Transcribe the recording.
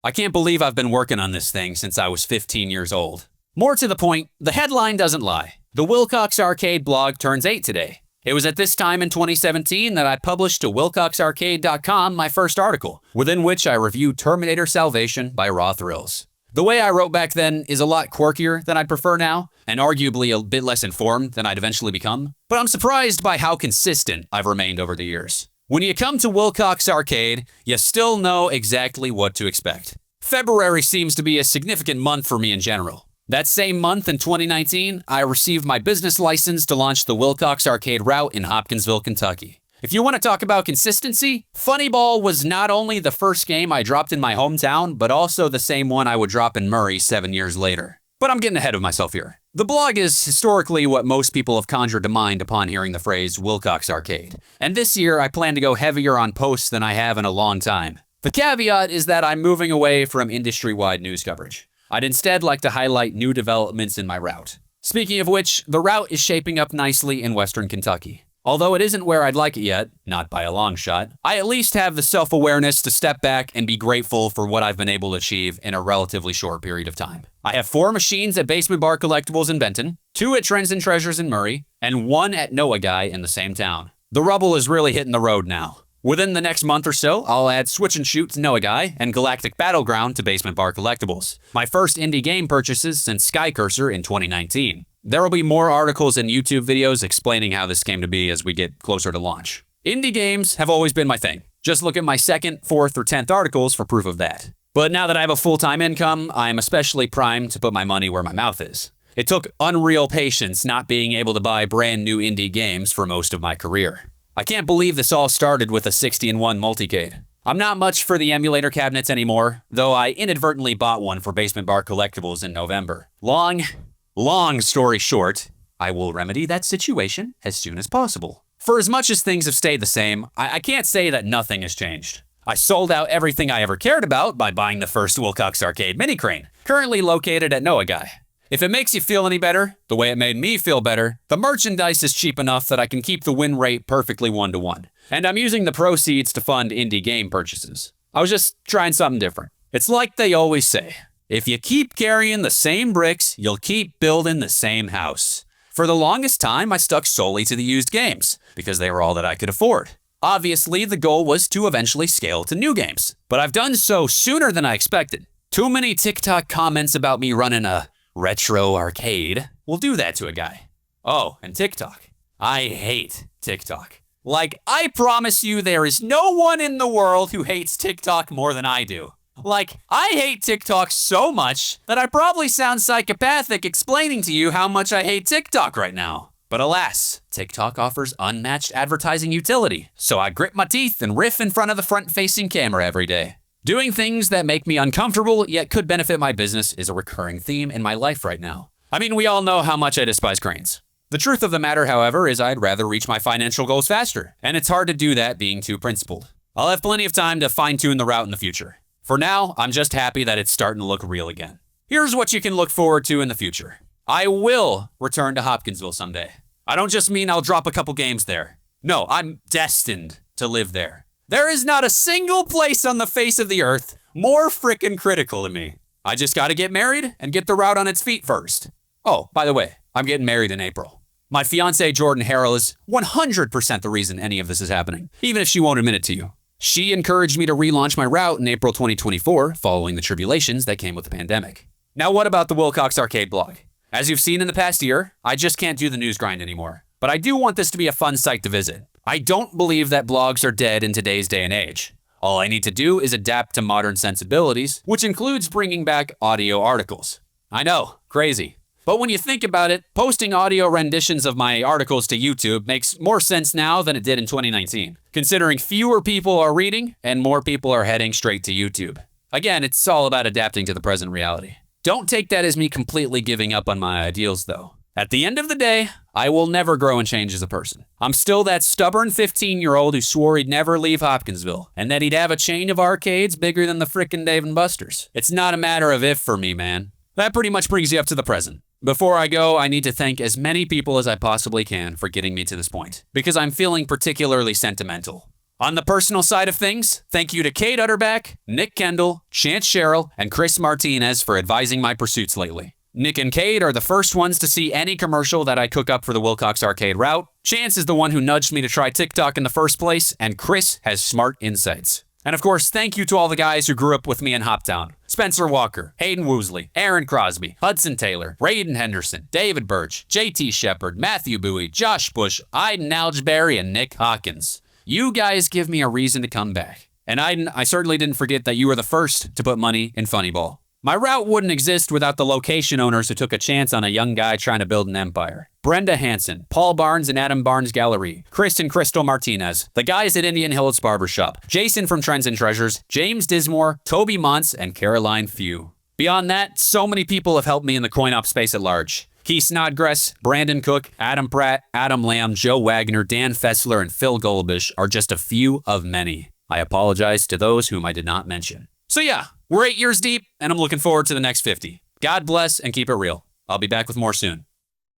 I can't believe I've been working on this thing since I was 15 years old. More to the point, the headline doesn't lie. The Wilcox Arcade blog turns 8 today. It was at this time in 2017 that I published to wilcoxarcade.com my first article, within which I reviewed Terminator Salvation by Raw Thrills. The way I wrote back then is a lot quirkier than I'd prefer now, and arguably a bit less informed than I'd eventually become, but I'm surprised by how consistent I've remained over the years. When you come to Wilcox Arcade, you still know exactly what to expect. February seems to be a significant month for me in general. That same month in 2019, I received my business license to launch the Wilcox Arcade route in Hopkinsville, Kentucky. If you want to talk about consistency, Funny Ball was not only the first game I dropped in my hometown, but also the same one I would drop in Murray 7 years later. But I'm getting ahead of myself here. The blog is historically what most people have conjured to mind upon hearing the phrase Wilcox Arcade. And this year, I plan to go heavier on posts than I have in a long time. The caveat is that I'm moving away from industry-wide news coverage. I'd instead like to highlight new developments in my route. Speaking of which, the route is shaping up nicely in Western Kentucky. Although it isn't where I'd like it yet, not by a long shot, I at least have the self-awareness to step back and be grateful for what I've been able to achieve in a relatively short period of time. I have 4 machines at Basement Bar Collectibles in Benton, 2 at Trends and Treasures in Murray, and 1 at Noah Guy in the same town. The rubble is really hitting the road now. Within the next month or so, I'll add Switch and Shoot to Noah Guy and Galactic Battleground to Basement Bar Collectibles, my first indie game purchases since Sky Cursor in 2019. There will be more articles and YouTube videos explaining how this came to be as we get closer to launch. Indie games have always been my thing. Just look at my 2nd, 4th, or 10th articles for proof of that. But now that I have a full-time income, I'm especially primed to put my money where my mouth is. It took unreal patience not being able to buy brand new indie games for most of my career. I can't believe this all started with a 60-in-1 multicade. I'm not much for the emulator cabinets anymore, though I inadvertently bought one for Basement Bar Collectibles in November. Long story short, I will remedy that situation as soon as possible. For as much as things have stayed the same, I can't say that nothing has changed. I sold out everything I ever cared about by buying the first Wilcox Arcade mini crane, currently located at Noah Guy. If it makes you feel any better, the way it made me feel better, the merchandise is cheap enough that I can keep the win rate perfectly 1-to-1. And I'm using the proceeds to fund indie game purchases. I was just trying something different. It's like they always say, if you keep carrying the same bricks, you'll keep building the same house. For the longest time, I stuck solely to the used games, because they were all that I could afford. Obviously, the goal was to eventually scale to new games, but I've done so sooner than I expected. Too many TikTok comments about me running a retro arcade will do that to a guy. Oh, and TikTok. I hate TikTok. Like, I promise you there is no one in the world who hates TikTok more than I do. Like, I hate TikTok so much that I probably sound psychopathic explaining to you how much I hate TikTok right now. But alas, TikTok offers unmatched advertising utility, so I grit my teeth and riff in front of the front-facing camera every day. Doing things that make me uncomfortable yet could benefit my business is a recurring theme in my life right now. I mean, we all know how much I despise cranes. The truth of the matter, however, is I'd rather reach my financial goals faster, and it's hard to do that being too principled. I'll have plenty of time to fine-tune the route in the future. For now, I'm just happy that it's starting to look real again. Here's what you can look forward to in the future. I will return to Hopkinsville someday. I don't just mean I'll drop a couple games there. No, I'm destined to live there. There is not a single place on the face of the earth more frickin' critical to me. I just gotta get married and get the route on its feet first. Oh, by the way, I'm getting married in April. My fiancée Jordan Harrell is 100% the reason any of this is happening, even if she won't admit it to you. She encouraged me to relaunch my route in April 2024, following the tribulations that came with the pandemic. Now what about the Wilcox Arcade blog? As you've seen in the past year, I just can't do the news grind anymore. But I do want this to be a fun site to visit. I don't believe that blogs are dead in today's day and age. All I need to do is adapt to modern sensibilities, which includes bringing back audio articles. I know, crazy. But when you think about it, posting audio renditions of my articles to YouTube makes more sense now than it did in 2019, considering fewer people are reading and more people are heading straight to YouTube. Again, it's all about adapting to the present reality. Don't take that as me completely giving up on my ideals, though. At the end of the day, I will never grow and change as a person. I'm still that stubborn 15-year-old who swore he'd never leave Hopkinsville, and that he'd have a chain of arcades bigger than the frickin' Dave & Buster's. It's not a matter of if for me, man. That pretty much brings you up to the present. Before I go, I need to thank as many people as I possibly can for getting me to this point, because I'm feeling particularly sentimental. On the personal side of things, thank you to Kate Utterback, Nick Kendall, Chance Sherrill, and Chris Martinez for advising my pursuits lately. Nick and Kate are the first ones to see any commercial that I cook up for the Wilcox Arcade route. Chance is the one who nudged me to try TikTok in the first place, and Chris has smart insights. And of course, thank you to all the guys who grew up with me in Hoptown. Spencer Walker, Hayden Woosley, Aaron Crosby, Hudson Taylor, Raiden Henderson, David Birch, JT Shepard, Matthew Bowie, Josh Bush, Aiden Algeberry, and Nick Hawkins. You guys give me a reason to come back. And Aiden, I certainly didn't forget that you were the first to put money in Funny Ball. My route wouldn't exist without the location owners who took a chance on a young guy trying to build an empire. Brenda Hansen, Paul Barnes and Adam Barnes Gallery, Chris and Crystal Martinez, the guys at Indian Hills Barbershop, Jason from Trends and Treasures, James Dismore, Toby Montz, and Caroline Few. Beyond that, so many people have helped me in the coin-op space at large. Keith Snodgrass, Brandon Cook, Adam Pratt, Adam Lamb, Joe Wagner, Dan Fessler, and Phil Golubish are just a few of many. I apologize to those whom I did not mention. So yeah, we're 8 years deep, and I'm looking forward to the next 50. God bless and keep it real. I'll be back with more soon.